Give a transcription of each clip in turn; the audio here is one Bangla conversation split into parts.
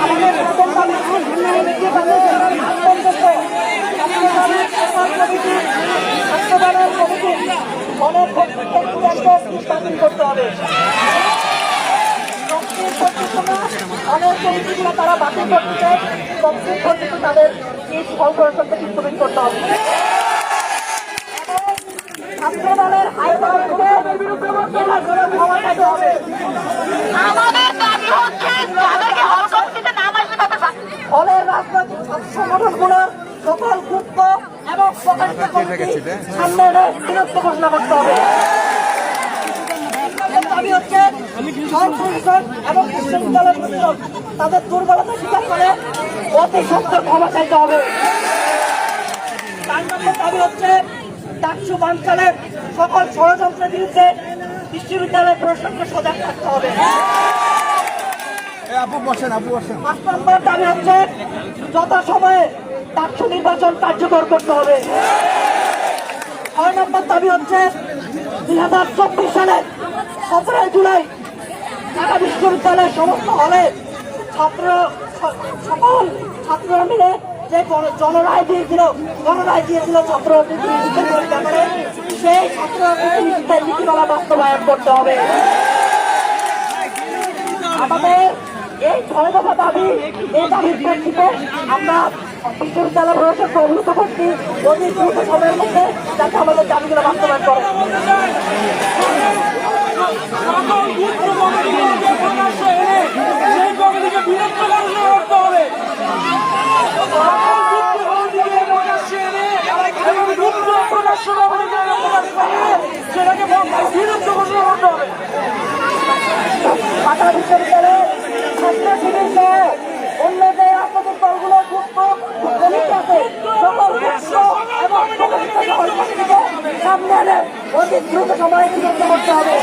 আমাদের প্রথম দাবি হাসপাতালের কমিটি অনেক বাতিল করতে হবে। অনেক কমিটিগুলো তারা বাতিল করতে চায়, কমপ্লিট করতে তাদের এই কর্পোরেশন থেকে স্থগিত করতে হবে। ছাত্র দলের আইনের বিরুদ্ধে ক্ষমা চাইতে হবে। ফলের রাজনৈতিক ছাত্র সংগঠনগুলো সকল গুপ্ত এবং প্রকাশিত সামনে বিরুদ্ধে ঘোষণা করতে হবে। দাবি হচ্ছে সংসদ এবং বিশ্ববিদ্যালয়ের প্রশাসন তাদের দুর্বলতা স্বীকার করে অতি সত্তর ক্ষমা চাইতে হবে। 4 নম্বর দাবি হচ্ছে ডাকসু বানচালের সকল ষড়যন্ত্রের বিরুদ্ধে বিশ্ববিদ্যালয় প্রশাসনকে সজাগ থাকতে হবে। 5 নম্বর দাবি হচ্ছে যথাসময়ে ডাকসু নির্বাচন কার্যকর করতে হবে। 6 নম্বর দাবি হচ্ছে 2024 সালে 17 জুলাই ঢাকা বিশ্ববিদ্যালয়ের সমস্ত হলে সকল ছাত্ররা মিলে যে জনরায় দিয়েছিল ছাত্র ব্যাপারে সেই ছাত্র নীতিমালা বাস্তবায়ন করতে হবে। আমাদের এই 6 দফা দাবি, এই দাবির প্রেক্ষিতে আমরা বিশ্ববিদ্যালয় প্রশাসনকে অনুরোধ করছি অতি দ্রুত সময়ের মধ্যে যাতে আমাদের দাবিগুলো বাস্তবায়ন করে। ঢাকা বিশ্ববিদ্যালয়ের ছাত্র শিবির সহ অন্য যে রাজনৈতিক দলগুলো যুক্ত আছে সকল এবং সামনে এনে অতি দ্রুত সময় নিযুক্ত করতে হবে।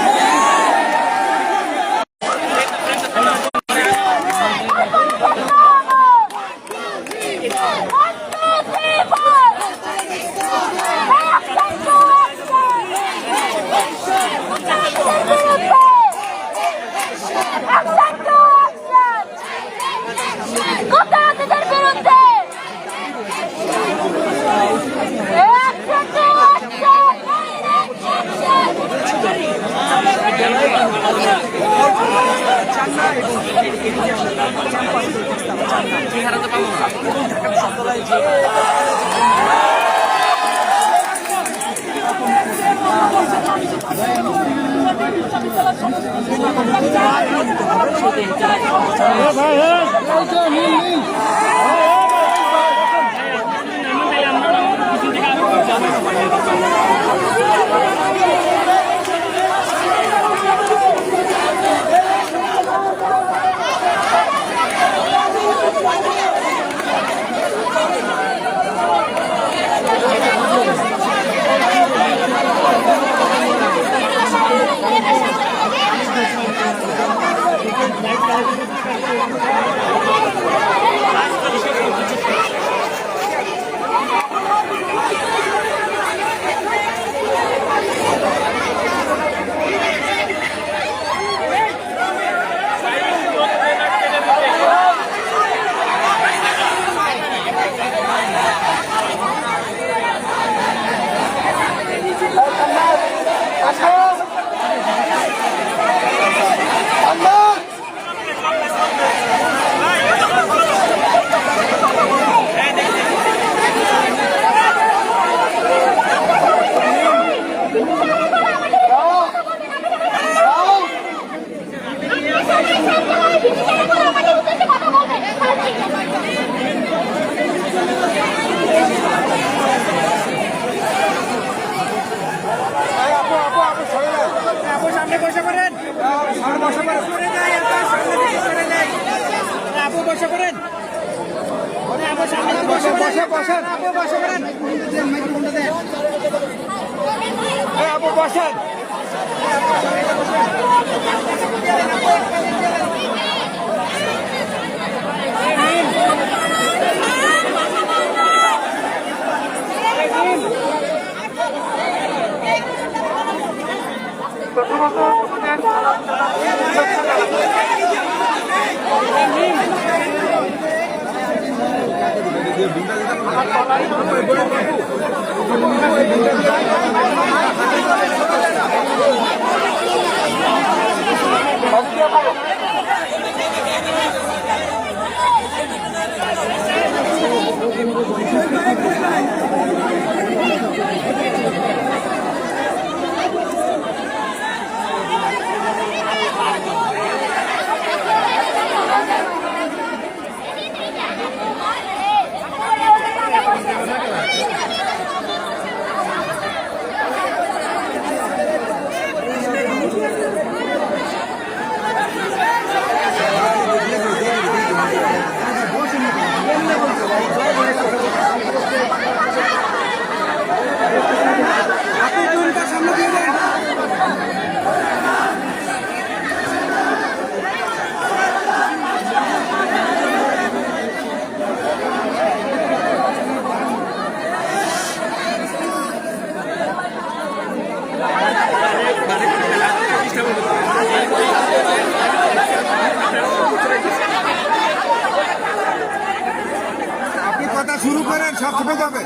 আপনি কথা শুরু করেন, সব চেপে যাবে।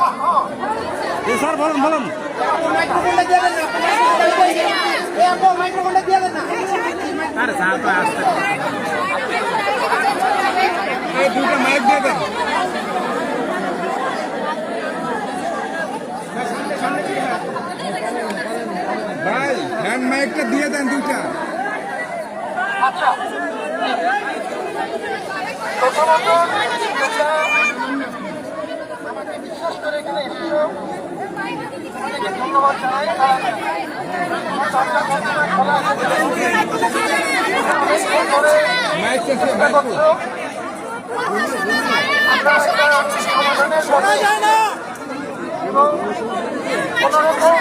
স্যার বলুন বলুন। আরে স্যার তো আসতে এই দুটো মাইক দিয়ে দেন। ভাই হ্যান্ড মাইকটা দিয়ে দেন দুইটা। আচ্ছা প্রথমত আমাকে বিশ্বাস করে এখানে এসেছো, অনেকে ধন্যবাদ জানাই। মাইক চেষ্টা এবং কোনোরকম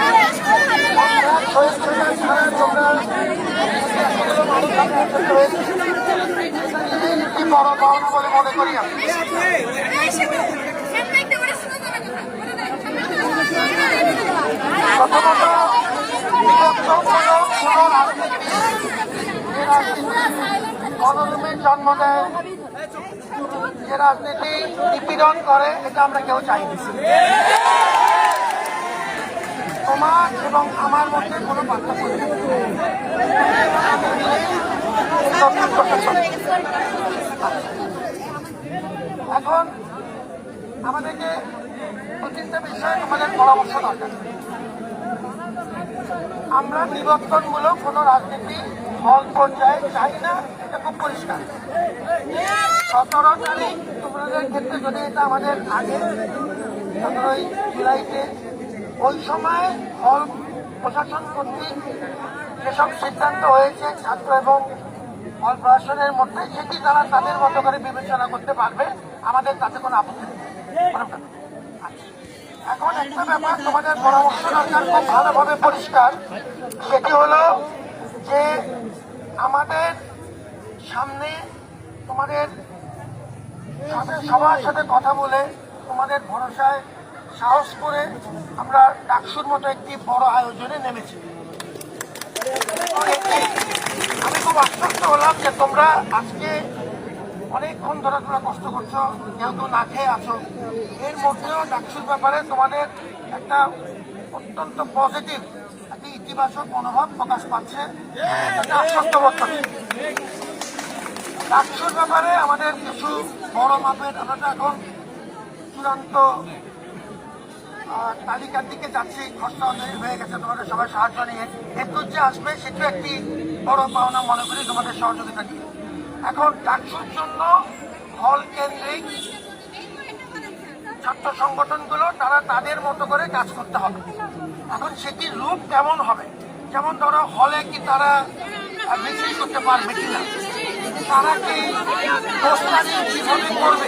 বড় পাওনা বলে মনে করি আমি। প্রথমত গণরুমের জন্ম দেয়, যে রাজনীতি নিপীড়ন করে, এটা আমরা কেউ চাই না। তোমার এবং আমার মধ্যে কোনো পার্থক্য নেই। এখন আমাদেরকে তিনটা বিষয়ে তোমাদের পরামর্শ দরকার। আমরা বিবর্তনমূলক কোনো রাজনীতি হল পর্যায়ে চাই না, এটা খুব পরিষ্কার। 17 তারিখ তোমাদের ক্ষেত্রে যদি এটা আমাদের আগে 17 জুলাইতে ওই সময় হল প্রশাসন কর্তৃক যেসব সিদ্ধান্ত হয়েছে ছাত্র এবং হল প্রশাসনের মধ্যে, সেটি তারা তাদের মতো করে বিবেচনা করতে পারবে, আমাদের তাতে কোনো আপত্তি নেই। এখন একটা ব্যাপার তোমাদের পরামর্শ দরকার, খুব ভালোভাবে পরিষ্কার। সেটি হলো যে আমাদের সামনে তোমাদের সবার সাথে কথা বলে তোমাদের ভরসায় সাহস করে আমরা ডাকসুর মতো একটি বড় আয়োজনে নেমেছি। আমি খুব আশ্বস্ত হলাম যে তোমরা আজকে অনেকক্ষণ ধরে তোমরা কষ্ট করছো, কেউ তো না খেয়ে আছো, এর মধ্যেও ডাকসুর ব্যাপারে তোমাদের একটা অত্যন্ত পজিটিভ একটি ইতিবাচক মনোভাব প্রকাশ পাচ্ছে, আশ্বস্ত বোধ করছি। ডাকসুর ব্যাপারে আমাদের কিছু বড় মাপের, আমরা তো এখন চূড়ান্ত তালিকার দিকে যাচ্ছি, খরচা হয়ে গেছে, তোমাদের সবাই সাহায্য নিয়ে এরপর যে আসবে সেটা একটি বড় পাওনা মনে করি তোমাদের সহযোগিতা নিয়ে। এখন ডাকসুর জন্য হল কেন্দ্রিক ছাত্র সংগঠনগুলো তারা তাদের মতো করে কাজ করতে হবে। এখন সেটির রূপ কেমন হবে, যেমন ধরো হলে কি তারা মিছিল করতে পারবে কিনা, তারা কি পোস্টারিং কিভাবে করবে,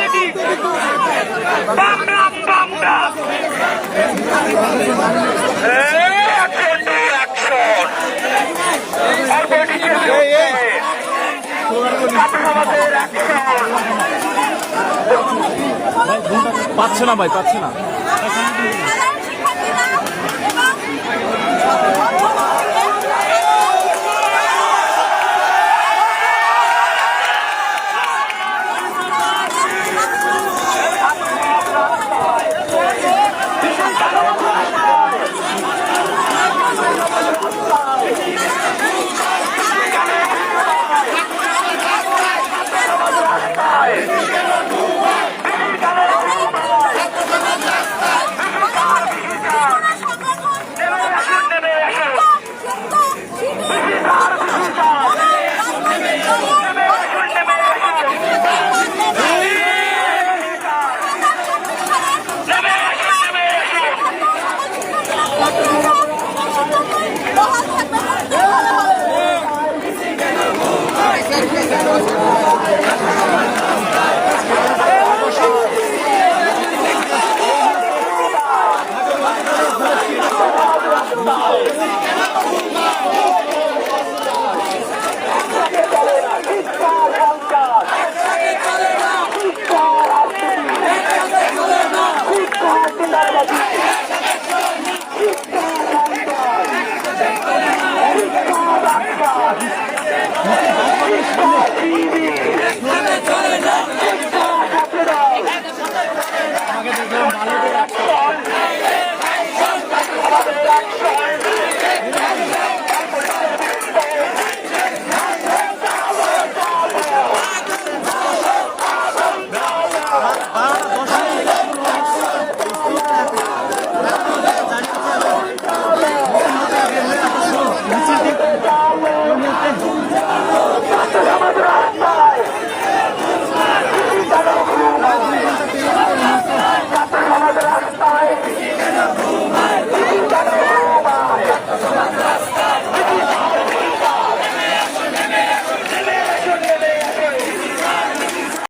Politics, পাচ্ছে না ভাই, পাচ্ছে না।